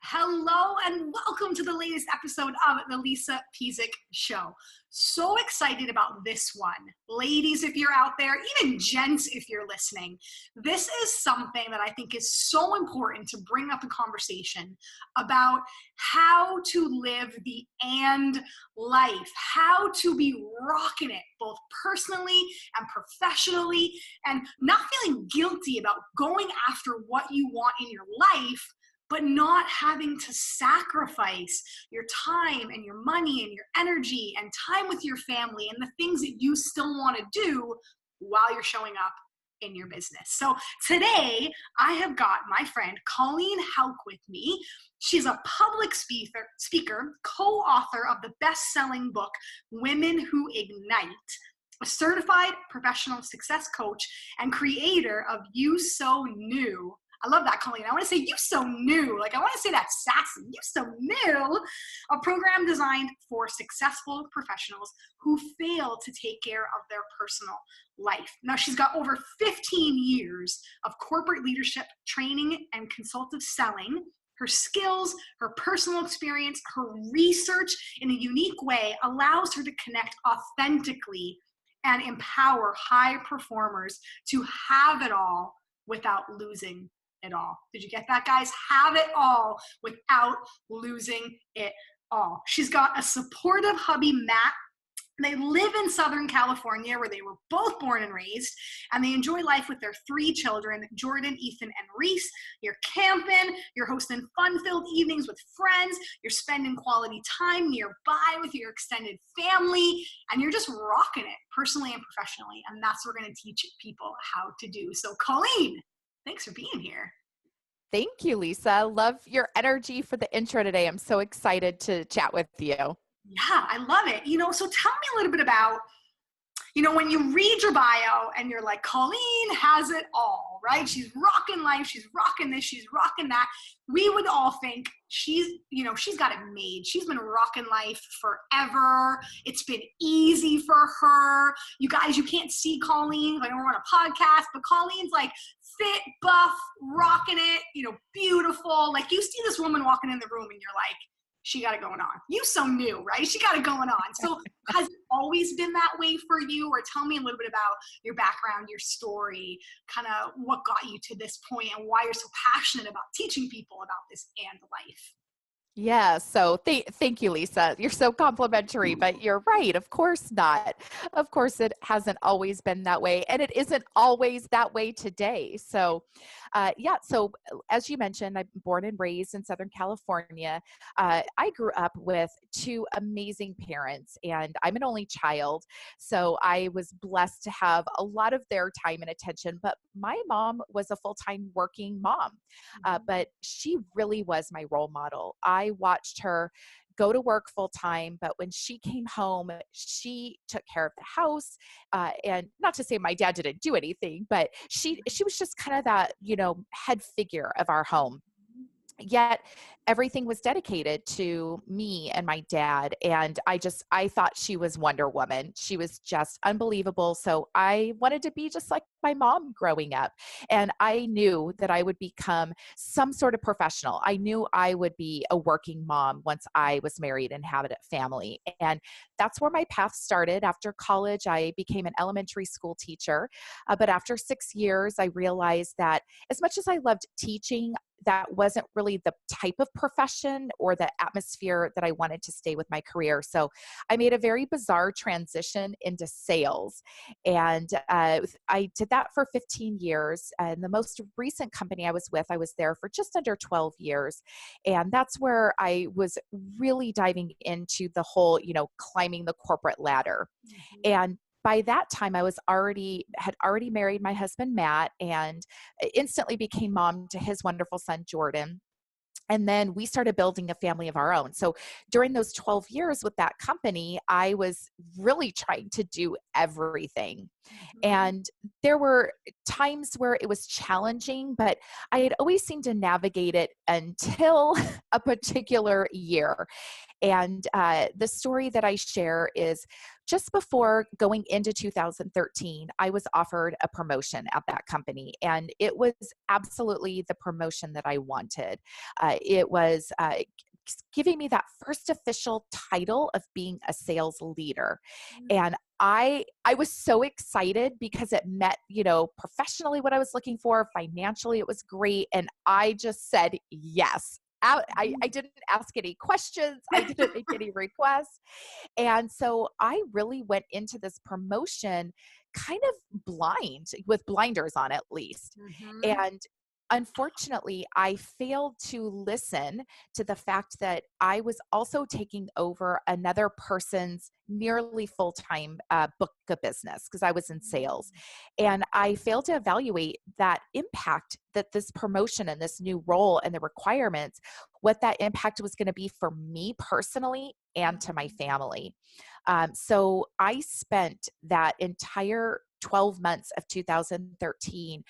Hello and welcome to the latest episode of the Lisa Pezik Show. So excited about this one. Ladies, if you're out there, even gents, if you're listening, this is something that I think is so important to bring up in conversation about how to live the and life, how to be rocking it both personally and professionally, and not feeling guilty about going after what you want in your life, but not having to sacrifice your time and your money and your energy and time with your family and the things that you still want to do while you're showing up in your business. So today I have got my friend Colleen Hauk with me. She's a public speaker, co-author of the best-selling book, Women Who Ignite, a certified professional success coach, and creator of You So New. I love that, Colleen. I want to say you so new. I want to say that sassy. You so new. A program designed for successful professionals who fail to take care of their personal life. Now, she's got over 15 years of corporate leadership training and consultative selling. Her skills, her personal experience, her research in a unique way allows her to connect authentically and empower high performers to have it all without losing it all. Did you get that, guys? Have it all without losing it all. She's got a supportive hubby, Matt. They live in Southern California, where they were both born and raised, and they enjoy life with their 3 children, Jordan, Ethan, and Reese. You're camping, you're hosting fun-filled evenings with friends, you're spending quality time nearby with your extended family, and you're just rocking it personally and professionally, and that's what we're going to teach people how to do. So, Colleen, thanks for being here. Thank you, Lisa. Love your energy for the intro today. I'm so excited to chat with you. Yeah, I love it. So tell me a little bit about, when you read your bio and you're like, Colleen has it all, right? She's rocking life. She's rocking this. She's rocking that. We would all think she's got it made. She's been rocking life forever. It's been easy for her. You guys, you can't see Colleen. I know we're on a podcast, but Colleen's like fit, buff, rocking it, beautiful. Like you see this woman walking in the room and you're like, she got it going on. You so new, right? She got it going on. So has it always been that way for you? Or tell me a little bit about your background, your story, kind of what got you to this point and why you're so passionate about teaching people about this and life. Yeah, so thank you, Lisa. You're so complimentary, but you're right. Of course not. Of course, it hasn't always been that way, and it isn't always that way today. So, so as you mentioned, I'm born and raised in Southern California. I grew up with 2 amazing parents, and I'm an only child. So I was blessed to have a lot of their time and attention, but my mom was a full-time working mom, but she really was my role model. I watched her go to work full time, but when she came home, she took care of the house. And not to say my dad didn't do anything, but she was just kind of that, head figure of our home. Yet everything was dedicated to me and my dad. And I thought she was Wonder Woman. She was just unbelievable. So I wanted to be just like my mom growing up. And I knew that I would become some sort of professional. I knew I would be a working mom once I was married and had a family. And that's where my path started. After college, I became an elementary school teacher. But after 6 years, I realized that as much as I loved teaching, that wasn't really the type of profession or the atmosphere that I wanted to stay with my career. So I made a very bizarre transition into sales. And I did that for 15 years. And the most recent company I was with, I was there for just under 12 years. And that's where I was really diving into the whole, climbing the corporate ladder. Mm-hmm. And by that time, I had already married my husband, Matt, and instantly became mom to his wonderful son, Jordan. And then we started building a family of our own. So during those 12 years with that company, I was really trying to do everything. Mhm. And there were times where it was challenging, but I had always seemed to navigate it until a particular year. And the story that I share is just before going into 2013, I was offered a promotion at that company, and it was absolutely the promotion that I wanted. It was giving me that first official title of being a sales leader. And I was so excited because it met, professionally what I was looking for, financially it was great, and I just said yes. I didn't ask any questions. I didn't make any requests. And so I really went into this promotion kind of blind, with blinders on at least. Mhm. And unfortunately, I failed to listen to the fact that I was also taking over another person's nearly full time book of business because I was in sales. And I failed to evaluate that impact that this promotion and this new role and the requirements, what that impact was going to be for me personally and to my family. So I spent that entire 12 months of 2013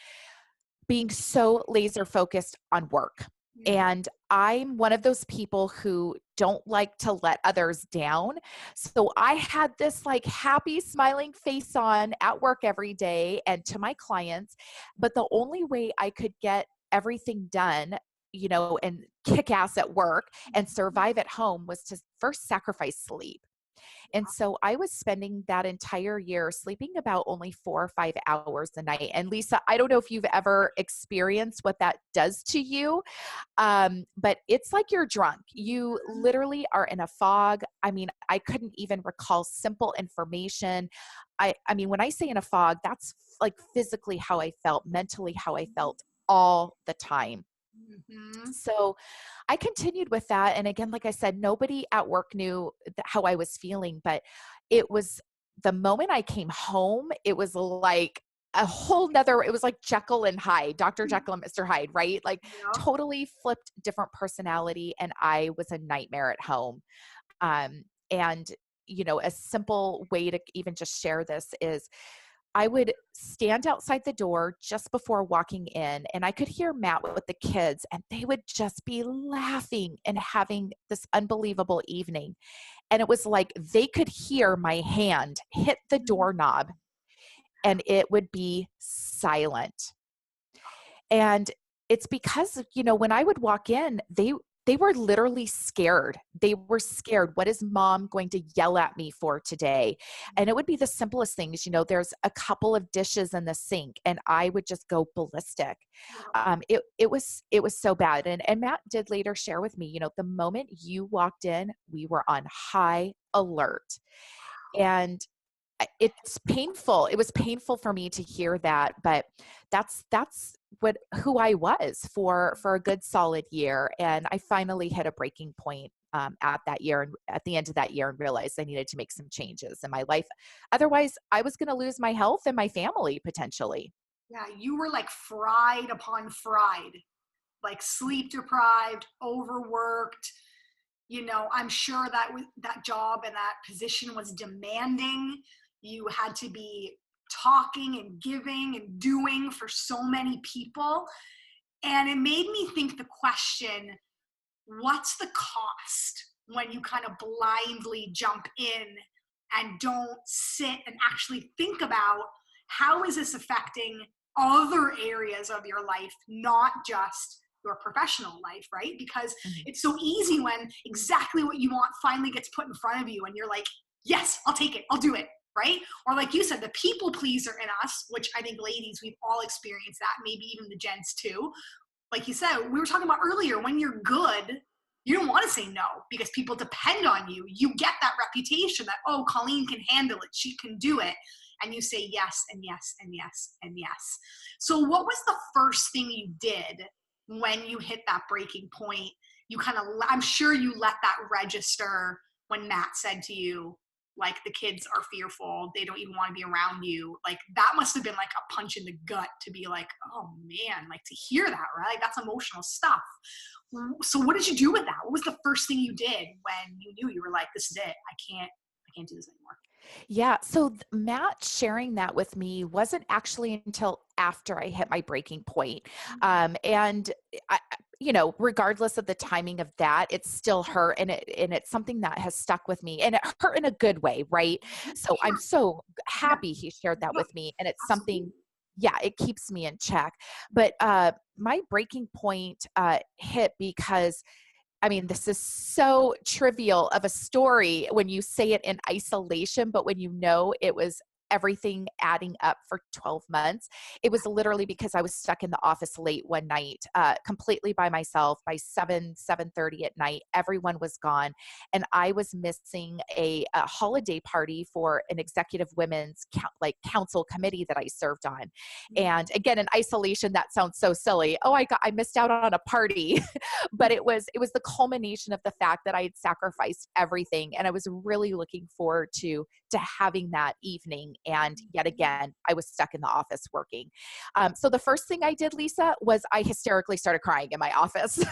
being so laser focused on work. Mhm. And I'm one of those people who don't like to let others down. So I had this like happy, smiling face on at work every day and to my clients. But the only way I could get everything done, and kick ass at work and survive at home was to first sacrifice sleep. And so I was spending that entire year sleeping about only 4 or 5 hours a night. And Lisa, I don't know if you've ever experienced what that does to you, but it's like you're drunk. You literally are in a fog. I mean, I couldn't even recall simple information. I mean, when I say in a fog, that's like physically how I felt, mentally how I felt all the time. Mhm. So I continued with that. And again, like I said, nobody at work knew how I was feeling, but it was the moment I came home, it was like a whole nother, it was like Jekyll and Hyde, Dr. Jekyll and Mr. Hyde, right? Like Yep. totally flipped different personality. And I was a nightmare at home. And, a simple way to even just share this is I would stand outside the door just before walking in, and I could hear Matt with the kids, and they would just be laughing and having this unbelievable evening. And it was like they could hear my hand hit the doorknob, and it would be silent. And it's because, when I would walk in, they were literally scared. They were scared. What is mom going to yell at me for today? And it would be the simplest things. There's a couple of dishes in the sink and I would just go ballistic. Yep. It was so bad. And Matt did later share with me, the moment you walked in, we were on high alert. And it's painful. It was painful for me to hear that, but that's who I was for a good solid year. And I finally hit a breaking point at that year and at the end of that year and realized I needed to make some changes in my life. Otherwise, I was going to lose my health and my family potentially. Yeah, you were like fried upon fried, like sleep deprived, overworked. I'm sure that that job and that position was demanding. You had to be talking and giving and doing for so many people. And it made me think the question, what's the cost when you kind of blindly jump in and don't sit and actually think about how is this affecting other areas of your life, not just your professional life, right? Because Mhm. it's so easy when exactly what you want finally gets put in front of you and you're like, yes, I'll take it, I'll do it, right? Or like you said, the people pleaser in us, which I think ladies, we've all experienced that, maybe even the gents too. Like you said, we were talking about earlier, when you're good, you don't want to say no because people depend on you. You get that reputation that, oh, Colleen can handle it. She can do it. And you say yes and yes and yes and yes. So, what was the first thing you did when you hit that breaking point? You kind of, I'm sure you let that register when Matt said to you, like, the kids are fearful. They don't even want to be around you. Like, that must have been like a punch in the gut to be like, oh man, like to hear that, right? Like, that's emotional stuff. So what did you do with that? What was the first thing you did when you knew you were like, this is it? I can't do this anymore? Yeah. So Matt sharing that with me wasn't actually until after I hit my breaking point. And regardless of the timing of that, it's still hurt, and it's something that has stuck with me, and it hurt in a good way, right? So I'm Sure. so Yeah. happy he shared that No, with me, and it's something. absolutely. Yeah, it keeps me in check. But my breaking point hit because I mean, this is so trivial of a story when you say it in isolation, but when you know it was everything adding up for 12 months, it was literally because I was stuck in the office late one night, completely by myself by 7:30 at night. Everyone was gone. And I was missing a holiday party for an executive women's council committee that I served on. And again, in isolation, that sounds so silly. Oh, I missed out on a party. But it was the culmination of the fact that I had sacrificed everything, and I was really looking forward to having that evening. And yet again, I was stuck in the office working. So the first thing I did, Lisa, was I hysterically started crying in my office.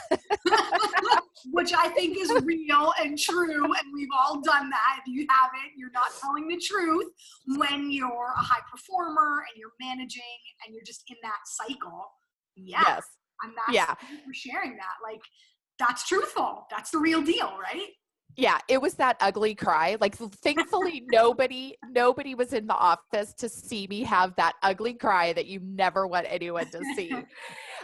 Which I think is real and true, and we've all done that. If you haven't, you're not telling the truth when you're a high performer and you're managing and you're just in that cycle. Yeah, Yes. and that's Yeah. thank you for sharing that. Like, that's truthful. That's the real deal, right? Yeah, it was that ugly cry. Like, thankfully, nobody was in the office to see me have that ugly cry that you never want anyone to see.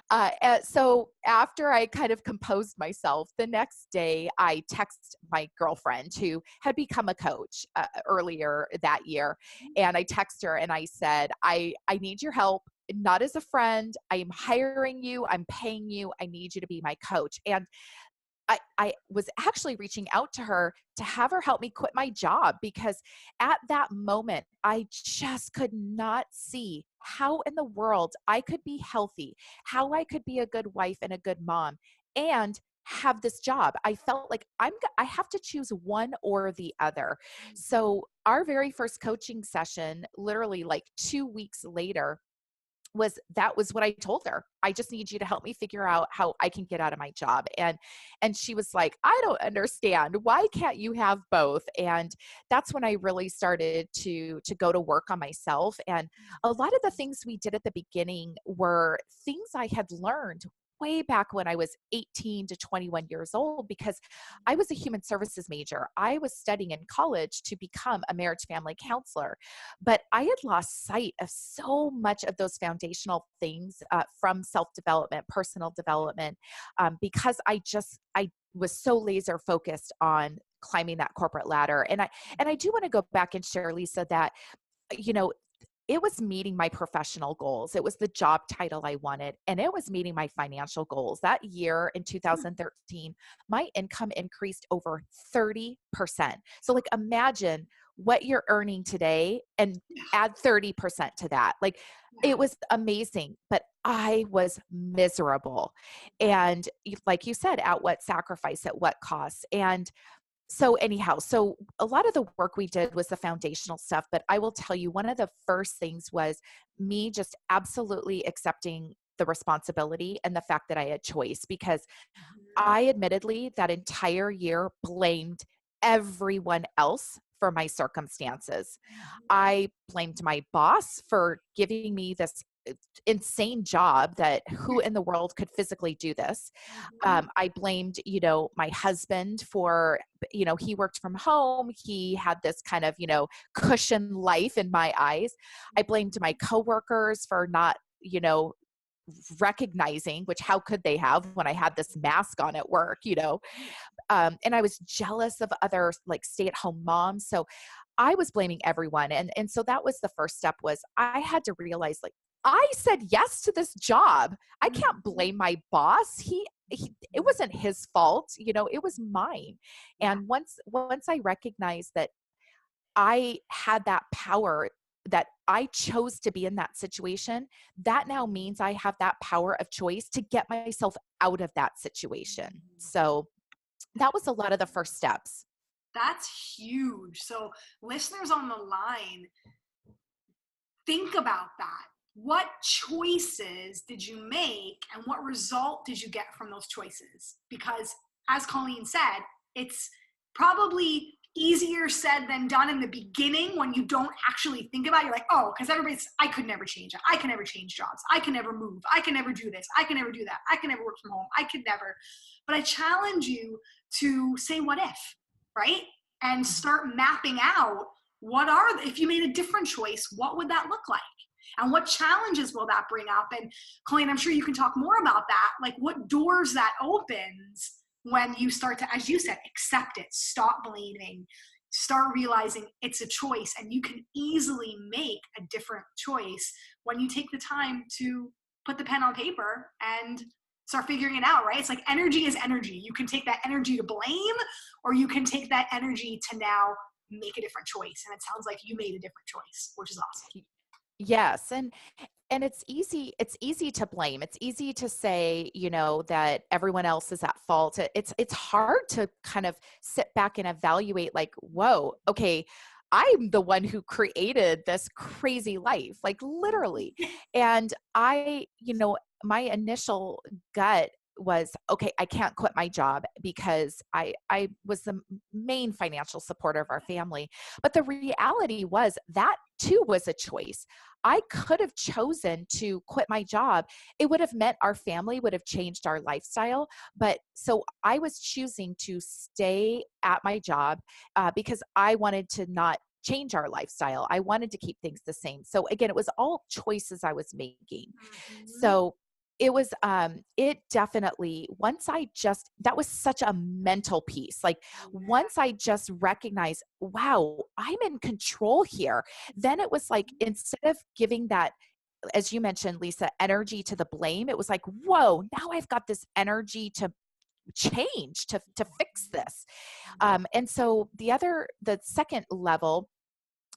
And so after I kind of composed myself, the next day I text my girlfriend who had become a coach earlier that year, and I text her and I said, I need your help. Not as a friend. I am hiring you. I'm paying you. I need you to be my coach. And I was actually reaching out to her to have her help me quit my job, because at that moment, I just could not see how in the world I could be healthy, how I could be a good wife and a good mom, and have this job. I felt like I have to choose one or the other. So our very first coaching session, literally like 2 weeks later, was what I told her. I just need you to help me figure out how I can get out of my job. And she was like, I don't understand. Why can't you have both? And that's when I really started to go to work on myself. And a lot of the things we did at the beginning were things I had learned way back when I was 18 to 21 years old, because I was a human services major. I was studying in college to become a marriage family counselor. But I had lost sight of so much of those foundational things from self-development, personal development, because I was so laser focused on climbing that corporate ladder. And I do want to go back and share, Lisa, that you know it was meeting my professional goals. It was the job title I wanted, and it was meeting my financial goals. That year in 2013, my income increased over 30%. So, like, imagine what you're earning today and Yeah, add 30% to that. Like, yeah, it was amazing, but I was miserable. And like you said, at what sacrifice, at what cost? And so anyhow, so a lot of the work we did was the foundational stuff, but I will tell you, one of the first things was me just absolutely accepting the responsibility and the fact that I had choice, because I admittedly that entire year blamed everyone else for my circumstances. I blamed my boss for giving me this insane job, that who in the world could physically do this. I blamed, my husband for, he worked from home. He had this kind of, cushion life in my eyes. I blamed my coworkers for not, recognizing, which how could they have when I had this mask on at work. And I was jealous of other like stay-at-home moms. So I was blaming everyone. And so that was the first step, was I had to realize, like, I said yes to this job. I can't blame my boss. It wasn't his fault, it was mine. yeah. And once I recognized that I had that power, that I chose to be in that situation, that now means I have that power of choice to get myself out of that situation. So that was a lot of the first steps. That's huge. So, listeners on the line, think about that. What choices did you make and what result did you get from those choices? Because, as Colleen said, it's probably easier said than done in the beginning when you don't actually think about it. You're like, oh, because I could never change it. I can never change jobs. I can never move. I can never do this. I can never do that. I can never work from home. I could never. But I challenge you to say, what if, right? And start mapping out if you made a different choice, what would that look like? And what challenges will that bring up? And Colleen, I'm sure you can talk more about that. Like what doors that opens when you start to, as you said, accept it, stop blaming, start realizing it's a choice, and you can easily make a different choice when you take the time to put the pen on paper and start figuring it out, right? It's like energy is energy. You can take that energy to blame, or you can take that energy to now make a different choice. And it sounds like you made a different choice, which is awesome. Yes. And it's easy to blame. It's easy to say, that everyone else is at fault. It's hard to kind of sit back and evaluate like, whoa, okay, I'm the one who created this crazy life, like literally. And my initial gut was, okay, I can't quit my job because I was the main financial supporter of our family. But the reality was that too was a choice. I could have chosen to quit my job. It would have meant our family would have changed our lifestyle. But so I was choosing to stay at my job because I wanted to not change our lifestyle. I wanted to keep things the same. So again, it was all choices I was making. So it was, it definitely, that was such a mental piece. Like once I just recognized, wow, I'm in control here, then it was like, instead of giving that, as you mentioned, Lisa, energy to the blame, it was like, whoa, now I've got this energy to change, to fix this. And so the second level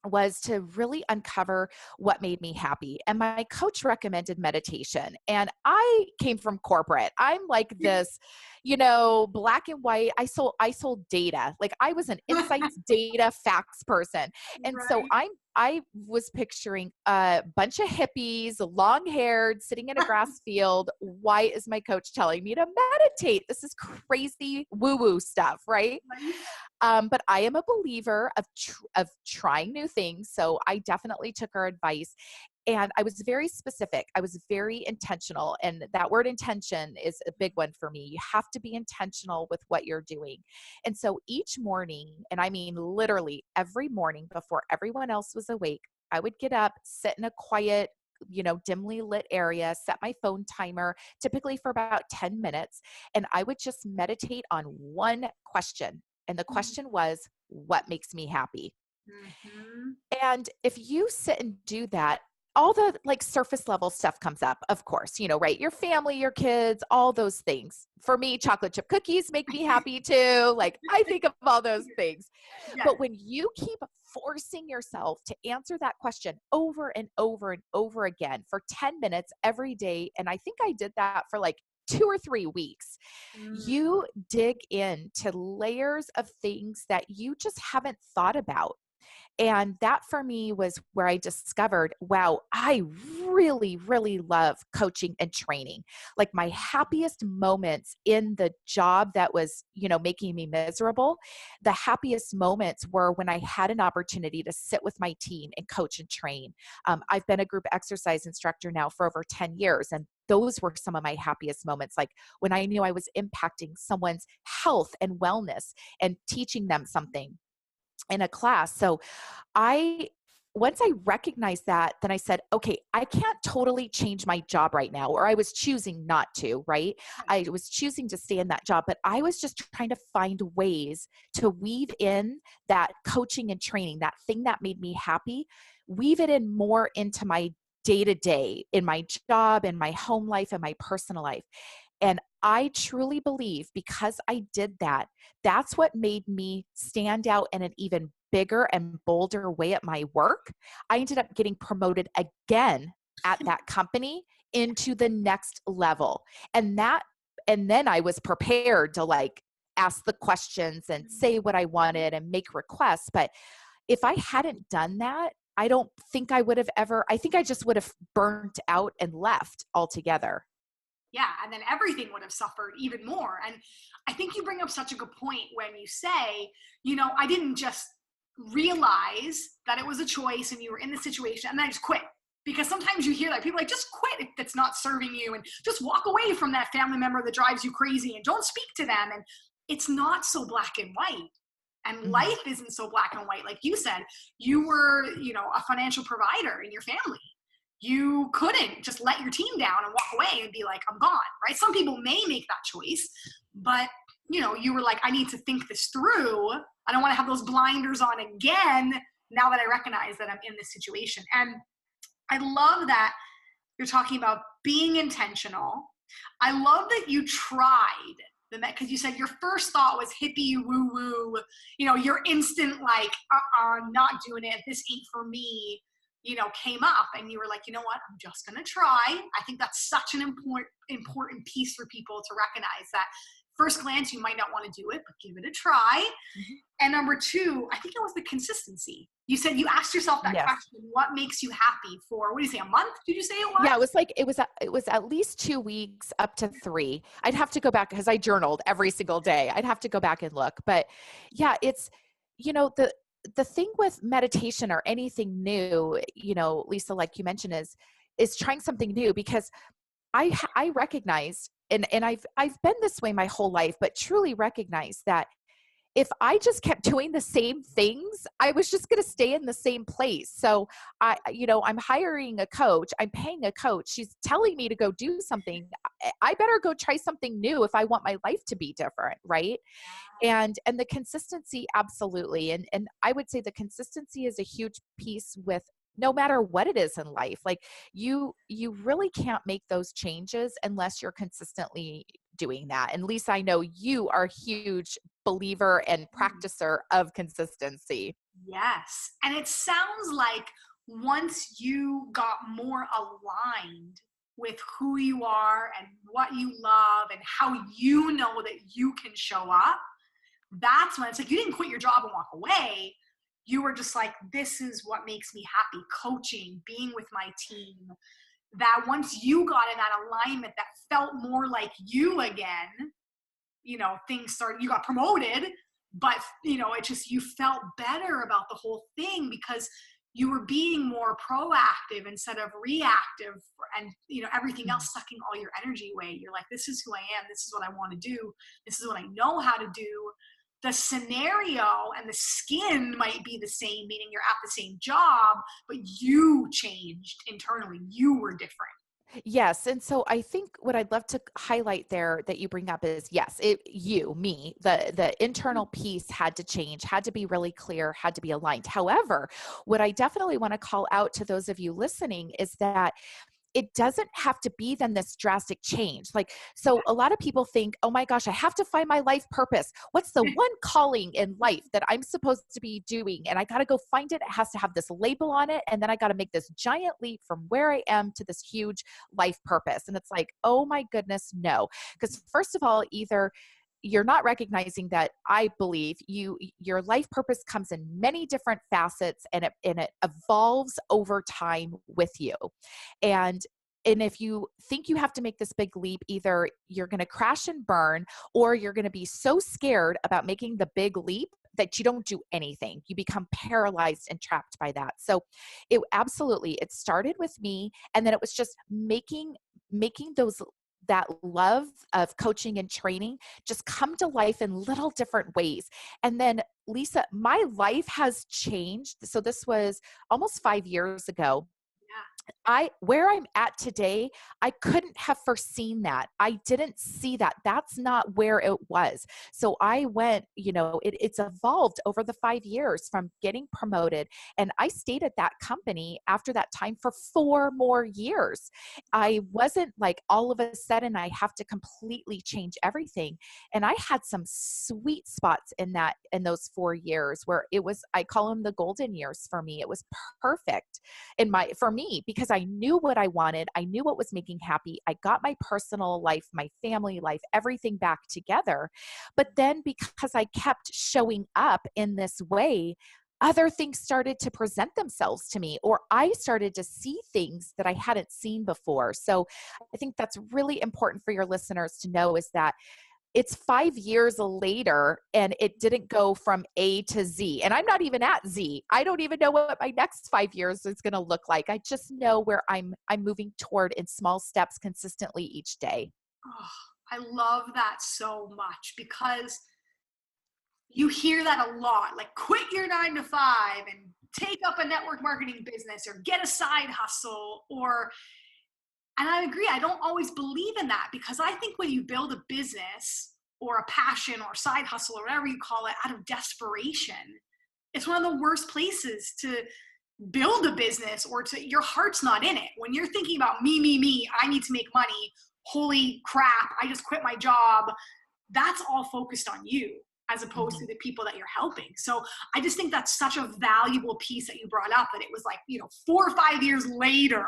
was to really uncover what made me happy. And my coach recommended meditation. And I came from corporate. I'm like this, black and white. I sold data. Like I was an insights data facts person. And so I was picturing a bunch of hippies, long haired, sitting in a grass field. Why is my coach telling me to meditate? This is crazy woo-woo stuff, right? But I am a believer of trying new things. So I definitely took her advice. And I was very specific. I was very intentional. And that word intention is a big one for me. You have to be intentional with what you're doing. And so each morning, and I mean literally every morning before everyone else was awake, I would get up, sit in a quiet, dimly lit area, set my phone timer, typically for about 10 minutes. And I would just meditate on one question. And the question was, what makes me happy? And if you sit and do that, all the like surface level stuff comes up, of course, right? Your family, your kids, all those things. For me, chocolate chip cookies make me happy too. Like I think of all those things. Yes. But when you keep forcing yourself to answer that question over and over and over again for 10 minutes every day, and I think I did that for like 2 or 3 weeks, you dig into layers of things that you just haven't thought about. And that for me was where I discovered, wow, I really, really love coaching and training. Like my happiest moments in the job that was, making me miserable, the happiest moments were when I had an opportunity to sit with my team and coach and train. I've been a group exercise instructor now for over 10 years. And those were some of my happiest moments. Like when I knew I was impacting someone's health and wellness and teaching them something in a class. So once I recognized that, then I said, okay, I can't totally change my job right now, or I was choosing not to, right? I was choosing to stay in that job, but I was just trying to find ways to weave in that coaching and training, that thing that made me happy, weave it in more into my day-to-day, in my job, in my home life, and my personal life. And I truly believe because I did that, that's what made me stand out in an even bigger and bolder way at my work. I ended up getting promoted again at that company into the next level. And then I was prepared to like ask the questions and say what I wanted and make requests. But if I hadn't done that, I don't think I would have I think I just would have burnt out and left altogether. Yeah, and then everything would have suffered even more. And I think you bring up such a good point when you say, I didn't just realize that it was a choice and you were in the situation and then I just quit. Because sometimes you hear that people are like, just quit if it's not serving you and just walk away from that family member that drives you crazy and don't speak to them. And it's not so black and white. And Mhm. life isn't so black and white. Like you said, you were, a financial provider in your family. You couldn't just let your team down and walk away and be like, I'm gone, right? Some people may make that choice, but you were like, I need to think this through. I don't want to have those blinders on again now that I recognize that I'm in this situation. And I love that you're talking about being intentional. I love that you tried because you said your first thought was hippie woo woo, your instant like, not doing it. This ain't for me, came up and you were like, you know what, I'm just going to try. I think that's such an important piece for people to recognize that first glance, you might not want to do it, but give it a try. Mhm. And number two, I think it was the consistency. You said you asked yourself that Yes. question, what makes you happy for, what do you say, a month? Did you say it was? Yeah, it was at least 2 weeks up to 3. I'd have to go back because I journaled every single day. I'd have to go back and look. But yeah, it's the thing with meditation or anything new, Lisa, like you mentioned, is trying something new because I recognize and I've been this way my whole life, but truly recognize that if I just kept doing the same things, I was just going to stay in the same place. So I'm hiring a coach, I'm paying a coach. She's telling me to go do something. I better go try something new if I want my life to be different. Right. And the consistency, absolutely. And I would say the consistency is a huge piece with no matter what it is in life. Like you really can't make those changes unless you're consistently doing that. And Lisa, I know you are a huge believer and practicer of consistency. Yes. And it sounds like once you got more aligned with who you are and what you love and how you know that you can show up, that's when it's like you didn't quit your job and walk away. You were just like, this is what makes me happy, coaching, being with my team. That once you got in that alignment that felt more like you again, things started, you got promoted, but it just, you felt better about the whole thing because you were being more proactive instead of reactive and everything else sucking all your energy away. You're like, this is who I am, this is what I want to do, this is what I know how to do. The scenario and the skin might be the same, meaning you're at the same job, but you changed internally, you were different. Yes. And so I think what I'd love to highlight there that you bring up is yes, me, the internal piece had to change, had to be really clear, had to be aligned. However, what I definitely want to call out to those of you listening is that it doesn't have to be then this drastic change. Like, so a lot of people think, oh my gosh, I have to find my life purpose. What's the one calling in life that I'm supposed to be doing? And I got to go find it. It has to have this label on it. And then I got to make this giant leap from where I am to this huge life purpose. And it's like, oh my goodness, no. Because first of all, either you're not recognizing that I believe your life purpose comes in many different facets and it evolves over time with you. And and if you think you have to make this big leap, either you're going to crash and burn, or you're going to be so scared about making the big leap that you don't do anything. You become paralyzed and trapped by that. So it started with me. And then it was just making those that love of coaching and training just come to life in little different ways. And then Lisa, my life has changed. So this was almost 5 years ago. Where I'm at today, I couldn't have foreseen that. I didn't see that. That's not where it was. So I went, it's evolved over the 5 years from getting promoted. And I stayed at that company after that time for 4 more years. I wasn't like all of a sudden I have to completely change everything. And I had some sweet spots in those 4 years where I call them the golden years for me. It was perfect for me because I knew what I wanted. I knew what was making happy. I got my personal life, my family life, everything back together. But then because I kept showing up in this way, other things started to present themselves to me, or I started to see things that I hadn't seen before. So I think that's really important for your listeners to know, is that it's 5 years later and it didn't go from A to Z. And I'm not even at Z. I don't even know what my next 5 years is going to look like. I just know where I'm moving toward in small steps consistently each day. Oh, I love that so much, because you hear that a lot, like quit your 9 to 5 and take up a network marketing business or get a side hustle, or, and I agree, I don't always believe in that, because I think when you build a business or a passion or side hustle or whatever you call it out of desperation, it's one of the worst places to build a business, or to, your heart's not in it. When you're thinking about me, I need to make money, holy crap, I just quit my job, that's all focused on you as opposed to the people that you're helping. So I just think that's such a valuable piece that you brought up, that it was like, 4 or 5 years later,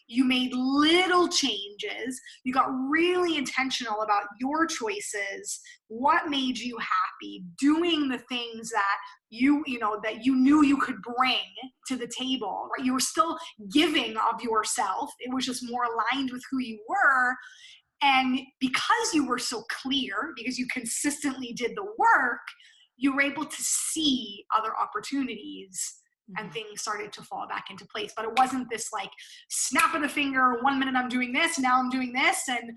you made little changes. You got really intentional about your choices, what made you happy, doing the things that that you knew you could bring to the table, right? You were still giving of yourself. It was just more aligned with who you were. And because you were so clear, because you consistently did the work, you were able to see other opportunities, and things started to fall back into place. But it wasn't this like snap of the finger, 1 minute I'm doing this, now I'm doing this, and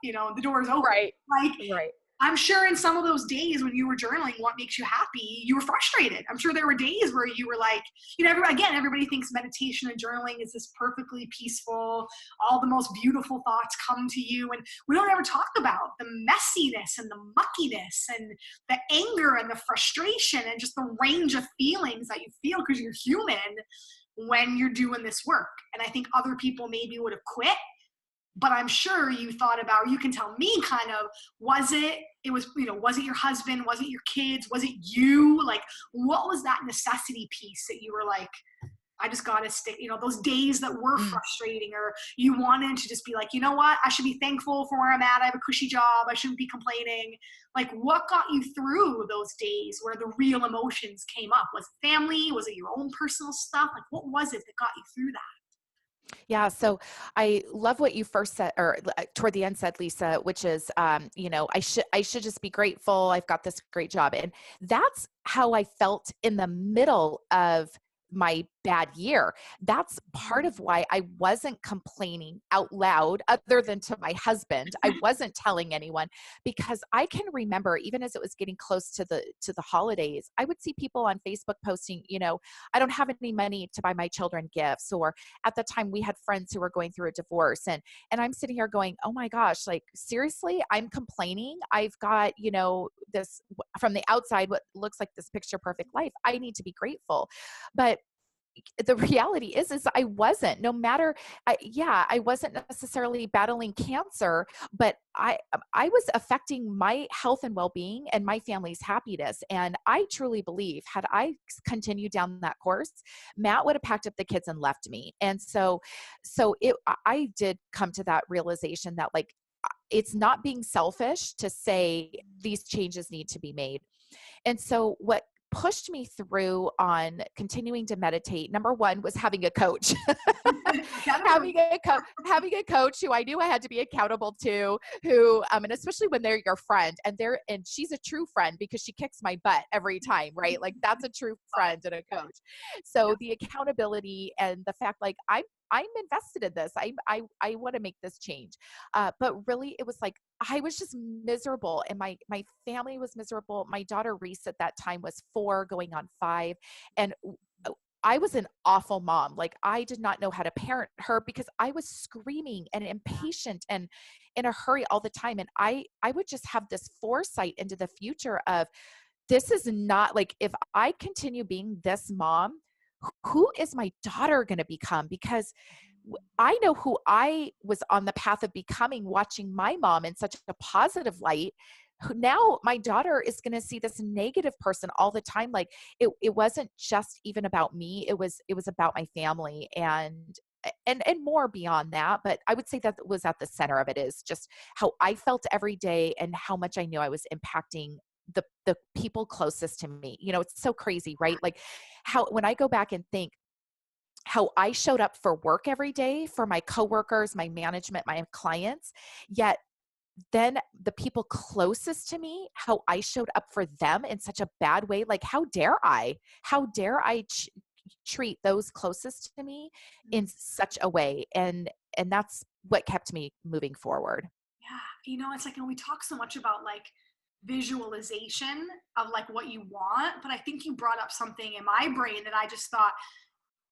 the door is open. Right. Like, Right. I'm sure in some of those days when you were journaling what makes you happy, you were frustrated. I'm sure there were days where you were like, everybody thinks meditation and journaling is this perfectly peaceful, all the most beautiful thoughts come to you. And we don't ever talk about the messiness and the muckiness and the anger and the frustration and just the range of feelings that you feel, because you're human, when you're doing this work. And I think other people maybe would have quit, but I'm sure you thought about, you can tell me kind of, was it your husband? Was it your kids? Was it you? Like, what was that necessity piece that you were like, I just got to stick, those days that were frustrating, or you wanted to just be like, you know what? I should be thankful for where I'm at. I have a cushy job. I shouldn't be complaining. Like, what got you through those days where the real emotions came up? Was it family? Was it your own personal stuff? Like, what was it that got you through that? Yeah. So I love what you first said, or toward the end said, Lisa, which is, I should just be grateful. I've got this great job. And that's how I felt in the middle of my bad year. That's part of why I wasn't complaining out loud, other than to my husband. I wasn't telling anyone, because I can remember, even as it was getting close to the holidays, I would see people on Facebook posting, I don't have any money to buy my children gifts. Or at the time we had friends who were going through a divorce, and I'm sitting here going, oh my gosh, like, seriously, I'm complaining. I've got, this from the outside, what looks like this picture perfect life. I need to be grateful. But the reality is I wasn't, no matter, I wasn't necessarily battling cancer, but I was affecting my health and well-being and my family's happiness. And I truly believe, had I continued down that course, Matt would have packed up the kids and left me. And I did come to that realization that, like, it's not being selfish to say these changes need to be made. And so what pushed me through on continuing to meditate, number one, was having a coach. Having a coach who I knew I had to be accountable to, who and especially when they're your friend, and she's a true friend because she kicks my butt every time, right? Like, that's a true friend and a coach. So the accountability and the fact, like, I'm invested in this. I want to make this change. But really, it was like, I was just miserable, and my family was miserable. My daughter Reese at that time was 4 going on 5. And I was an awful mom. Like, I did not know how to parent her because I was screaming and impatient and in a hurry all the time. And I would just have this foresight into the future of, this is not, like, if I continue being this mom, who is my daughter going to become? Because I know who I was on the path of becoming, watching my mom in such a positive light. Now my daughter is going to see this negative person all the time. Like, it wasn't just even about me. It was about my family and more beyond that. But I would say that was at the center of it, is just how I felt every day and how much I knew I was impacting the people closest to me. You know, it's so crazy, right? Like how, when I go back and think how I showed up for work every day for my coworkers, my management, my clients, yet then the people closest to me, how I showed up for them in such a bad way. Like, how dare I treat those closest to me in such a way? And that's what kept me moving forward. Yeah, you know, it's like, and we talk so much about like visualization of like what you want, but I think you brought up something in my brain that I just thought,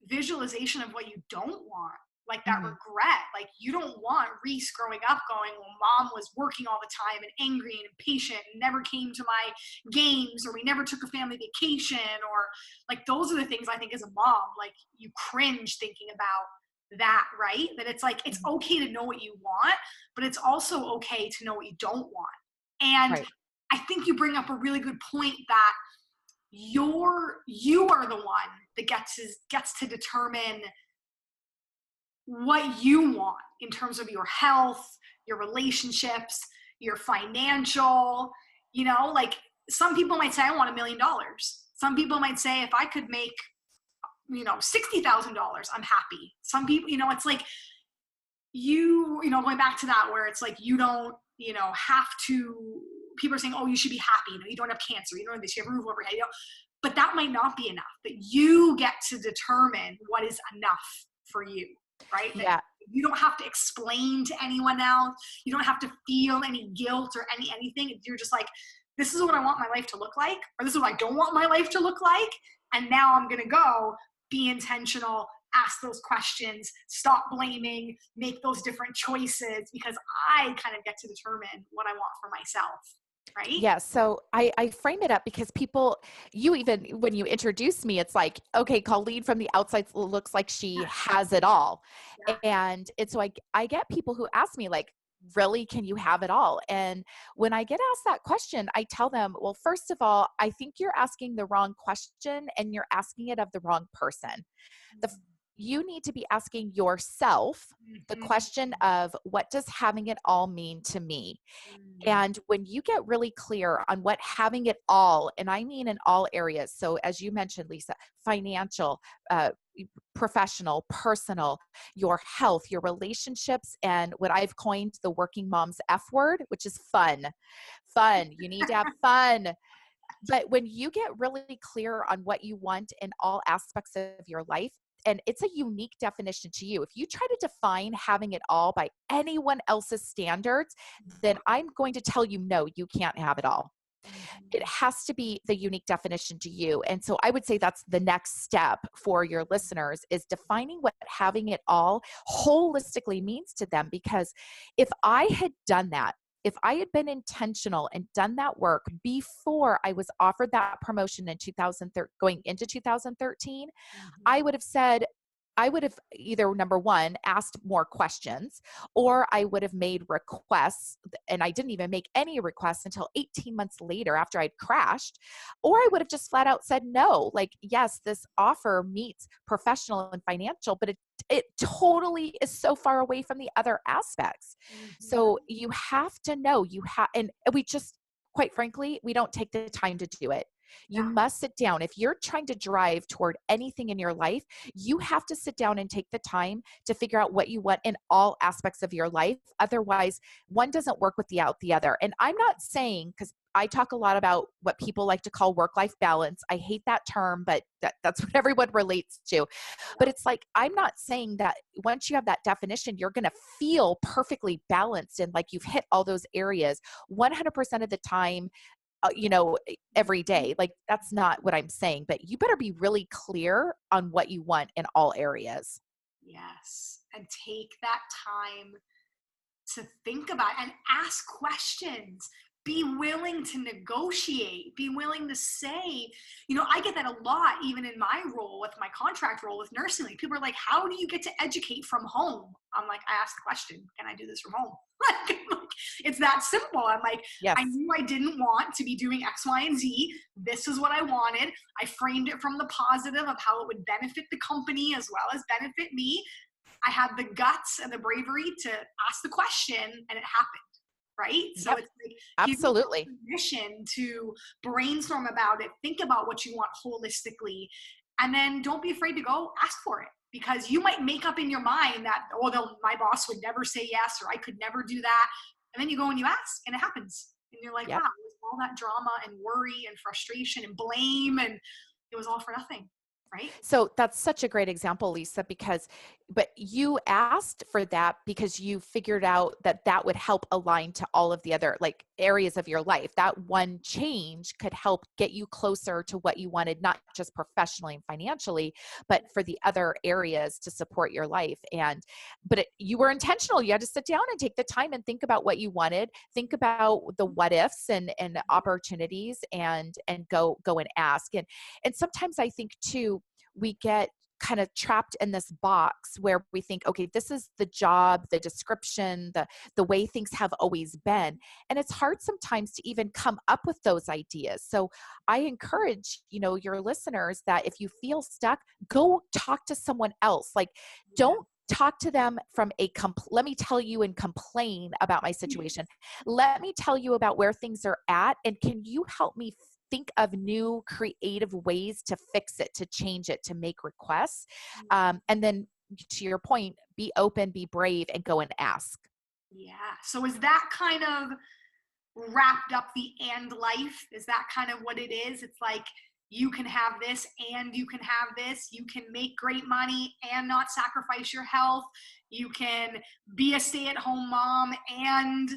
visualization of what you don't want, like that Mhm. regret. Like you don't want Reese growing up going, well, mom was working all the time and angry and impatient and never came to my games, or we never took a family vacation, or like those are the things I think as a mom, like you cringe thinking about that, right? That it's like, it's Mhm. okay to know what you want, but it's also okay to know what you don't want. And Right. I think you bring up a really good point that you are the one that gets to determine what you want in terms of your health, your relationships, your financial, you know, like some people might say I want $1 million. Some people might say if I could make, you know, $60,000, I'm happy. Some people, you know, it's like you know, going back to that where it's like you don't, you know, have to, people are saying, oh, you should be happy, you know, you don't have cancer, you don't have this, you have a roof over your head, you know, but that might not be enough. But you get to determine what is enough for you, right? That Yeah. you don't have to explain to anyone else. You don't have to feel any guilt or anything. You're just like, this is what I want my life to look like, or this is what I don't want my life to look like. And now I'm gonna go be intentional, ask those questions, stop blaming, make those different choices, because I kind of get to determine what I want for myself, right? Yeah, so I frame it up because people, you even when you introduce me, it's like, okay, Colleen from the outside looks like she has it all. Yeah. And so I get people who ask me, like, really, can you have it all? And when I get asked that question, I tell them, well, first of all, I think you're asking the wrong question and you're asking it of the wrong person. The You need to be asking yourself the Mhm. question of, what does having it all mean to me? Mhm. And when you get really clear on what having it all, and I mean in all areas, so as you mentioned, Lisa, financial, uh, professional, personal, your health, your relationships, and what I've coined the working mom's F word, which is fun. Fun. You need to have fun. But when you get really clear on what you want in all aspects of your life, and it's a unique definition to you. If you try to define having it all by anyone else's standards, then I'm going to tell you, no, you can't have it all. It Mhm. has to be the unique definition to you. And so I would say that's the next step for your listeners, is defining what having it all holistically means to them. Because if I had done that, if I had been intentional and done that work before I was offered that promotion in 2013, going into 2013, I Mhm. would have said, I would have either, number one, asked more questions, or I would have made requests. And I didn't even make any requests until 18 months later after I'd crashed. Or I would have just flat out said no. Like, yes, this offer meets professional and financial, but it totally is so far away from the other aspects. So Mhm. you have to know, and we just, quite frankly, we don't take the time to do it. You Yeah. must sit down. If you're trying to drive toward anything in your life, you have to sit down and take the time to figure out what you want in all aspects of your life. Otherwise, one doesn't work without the other. And I'm not saying, because I talk a lot about what people like to call work-life balance. I hate that term, but that's what everyone relates to. But it's like, I'm not saying that once you have that definition, you're going to feel perfectly balanced and like you've hit all those areas 100% of the time, every Mhm. day. Like, that's not what I'm saying, but you better be really clear on what you want in all areas. Yes. And take that time to think about and ask questions. Be willing to negotiate. Be willing to say, you know, I get that a lot, even in my role with my contract role with nursing. Like, people are like, how do you get to educate from home? I'm like, I ask the question, can I do this from home? Like, it's that simple. I'm like, I Yes. knew I didn't want to be doing X, Y, and Z. This is what I wanted. I framed it from the positive of how it would benefit the company as well as benefit me. I had the guts and the bravery to ask the question, and it happened. right? So Yep. it's like, give yourself Absolutely. permission to brainstorm about it, think about what you want holistically, and then don't be afraid to go ask for it. Because you might make up in your mind that, oh, my boss would never say yes, or I could never do that. And then you go and you ask, and it happens. And you're like, wow, Yep. it was all that drama and worry and frustration and blame, and it was all for nothing, right? So that's such a great example, Lisa, because, but you asked for that because you figured out that that would help align to all of the other like areas of your life. That one change could help get you closer to what you wanted, not just professionally and financially, but for the other areas to support your life. And, but you were intentional. You had to sit down and take the time and think about what you wanted, think about the what ifs and opportunities, and go and ask. And sometimes I think too, we get kind of trapped in this box where we think, okay, this is the job, the description, the way things have always been. And it's hard sometimes to even come up with those ideas. So I encourage, your listeners that if you feel stuck, go talk to someone else. Like, don't talk to them from let me tell you and complain about my situation. Let me tell you about where things are at, and can you help me think of new creative ways to fix it, to change it, to make requests. And then to your point, be open, be brave, and go and ask. Yeah. So is that kind of wrapped up the and life? Is that kind of what it is? It's like, you can have this and you can have this. You can make great money and not sacrifice your health. You can be a stay-at-home mom and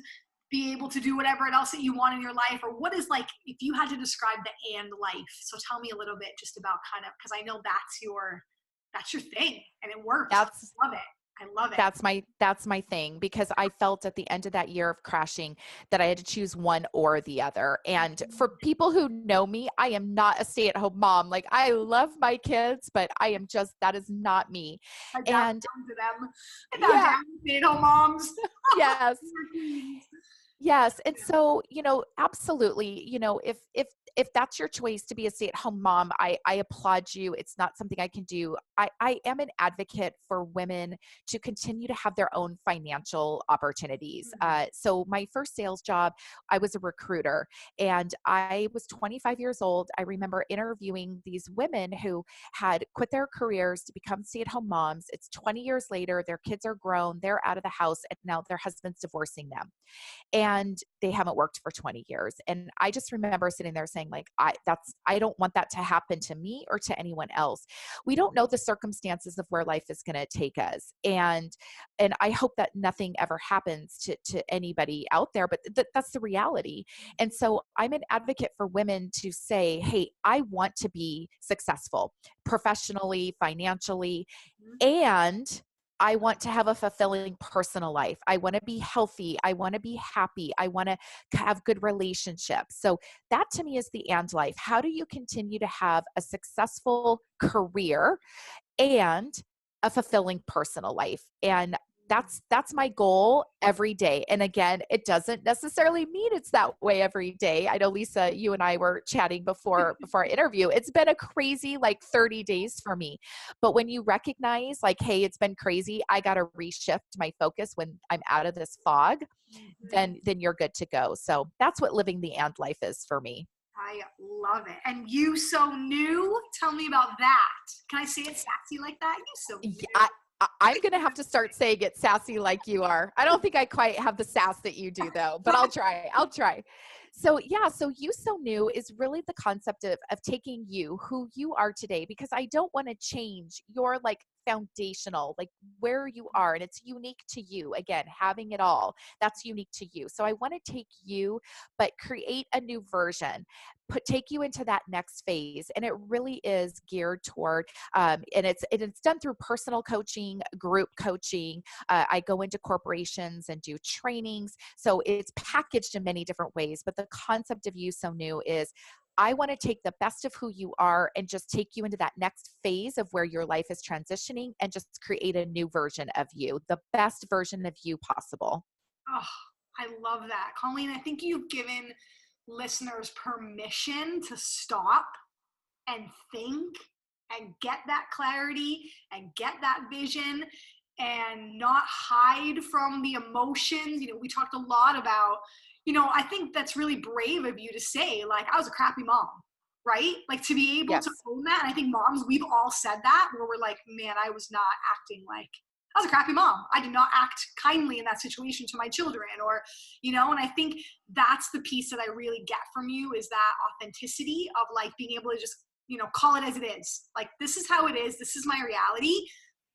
be able to do whatever else that you want in your life. Or what is, like, if you had to describe the and life? So tell me a little bit just about kind of, because I know that's your thing and it works. That's I love it. I love it. that's my thing, because I felt at the end of that year of crashing that I had to choose one or the other. And for people who know me, I am not a stay-at-home mom. Like, I love my kids, but that is not me. I bow And down to them. I bow yeah, down to stay-at-home moms. yes. You're queens. Yes. And so, absolutely, if that's your choice to be a stay-at-home mom, I applaud you. It's not something I can do. I am an advocate for women to continue to have their own financial opportunities. So my first sales job, I was a recruiter, and I was 25 years old. I remember interviewing these women who had quit their careers to become stay-at-home moms. It's 20 years later, their kids are grown, they're out of the house, and now their husband's divorcing them, and they haven't worked for 20 years. And I just remember sitting there saying, like, I don't want that to happen to me or to anyone else. We don't know the circumstances of where life is going to take us. And I hope that nothing ever happens to anybody out there, but that's the reality. And so I'm an advocate for women to say, hey, I want to be successful professionally, financially, and I want to have a fulfilling personal life. I want to be healthy. I want to be happy. I want to have good relationships. So that to me is the and life. How do you continue to have a successful career and a fulfilling personal life? And that's my goal every day. And again, it doesn't necessarily mean it's that way every day. I know, Lisa, you and I were chatting before our interview. It's been a crazy like 30 days for me. But when you recognize like, hey, it's been crazy, I got to reshift my focus when I'm out of this fog, then you're good to go. So that's what living the and life is for me. I love it. And you so new? Tell me about that. Can I say it sassy like that? You so new. Yeah, I'm going to have to start saying it sassy like you are. I don't think I quite have the sass that you do though, but I'll try. I'll try. So yeah, so you so new is really the concept of taking you, who you are today, because I don't want to change your like foundational, like where you are, and it's unique to you. Again, having it all, that's unique to you. So I want to take you, but create a new version, take you into that next phase. And it really is geared toward, and it's done through personal coaching, group coaching. I go into corporations and do trainings. So it's packaged in many different ways, but the concept of you so new is I want to take the best of who you are and just take you into that next phase of where your life is transitioning and just create a new version of you, the best version of you possible. Oh, I love that. Colleen, I think you've given listeners permission to stop and think and get that clarity and get that vision and not hide from the emotions. We talked a lot about, I think that's really brave of you to say, like, I was a crappy mom, right? Like, to be able to Yes. own that. And I think moms, we've all said that, where we're like, man, I was not acting like, I was a crappy mom. I did not act kindly in that situation to my children, or, and I think that's the piece that I really get from you, is that authenticity of like being able to just, call it as it is. Like, this is how it is. This is my reality.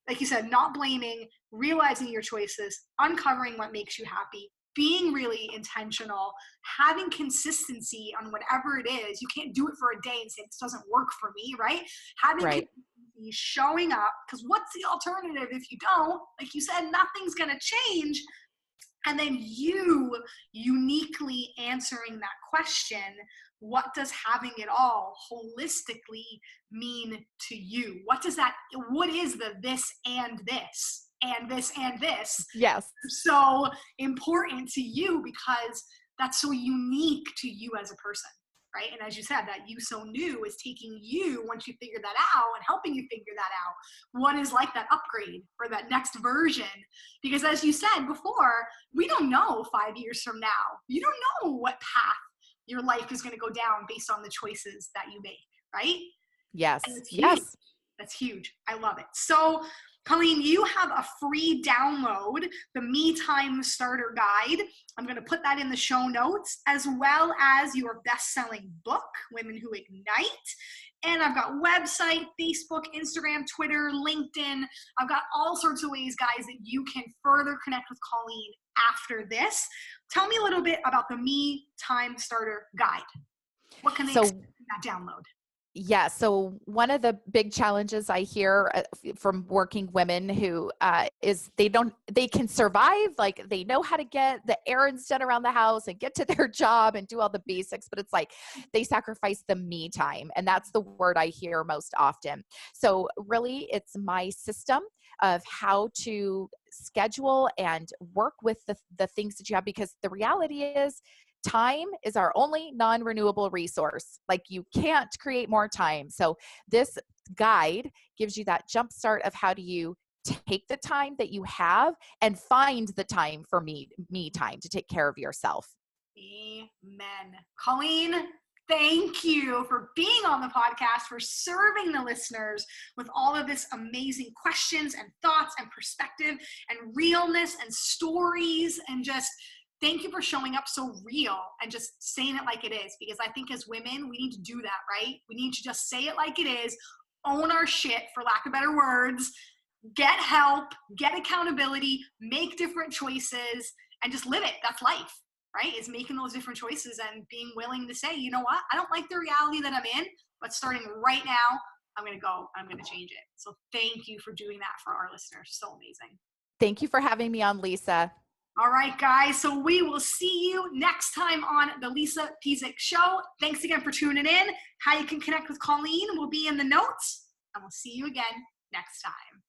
Like you said, not blaming, realizing your choices, uncovering what makes you happy, being really intentional, having consistency on whatever it is. You can't do it for a day and say, this doesn't work for me, right? Having Right. consistency, showing up, because what's the alternative if you don't? Like you said, nothing's going to change. And then you uniquely answering that question, what does having it all holistically mean to you? What is the this and this and this and this Yes. so important to you, because that's so unique to you as a person, right? And as you said, that you so new is taking you, once you figure that out, and helping you figure that out, what is like that upgrade or that next version. Because as you said before, we don't know 5 years from now. You don't know what path your life is going to go down based on the choices that you make, right? And Yes. it's huge. Yes. That's huge. I love it. So, Colleen, you have a free download, the Me Time Starter Guide. I'm going to put that in the show notes, as well as your best-selling book, Women Who Ignite. And I've got website, Facebook, Instagram, Twitter, LinkedIn. I've got all sorts of ways, guys, that you can further connect with Colleen after this. Tell me a little bit about the Me Time Starter Guide. What can they expect in that download? Yeah. So one of the big challenges I hear from working women who is they can survive, like they know how to get the errands done around the house and get to their job and do all the basics, but it's like they sacrifice the me time. And that's the word I hear most often. So really it's my system of how to schedule and work with the things that you have, because the reality is time is our only non-renewable resource. Like, you can't create more time. So this guide gives you that jump start of how do you take the time that you have and find the time for me time to take care of yourself. Amen. Colleen, thank you for being on the podcast, for serving the listeners with all of this amazing questions and thoughts and perspective and realness and stories, and just thank you for showing up so real and just saying it like it is, because I think as women, we need to do that, right? We need to just say it like it is, own our shit, for lack of better words, get help, get accountability, make different choices, and just live it. That's life, right? Is making those different choices and being willing to say, you know what? I don't like the reality that I'm in, but starting right now, I'm going to change it. So thank you for doing that for our listeners. So amazing. Thank you for having me on, Lisa. All right, guys. So we will see you next time on the Lisa Pezik Show. Thanks again for tuning in. How you can connect with Colleen will be in the notes, and we'll see you again next time.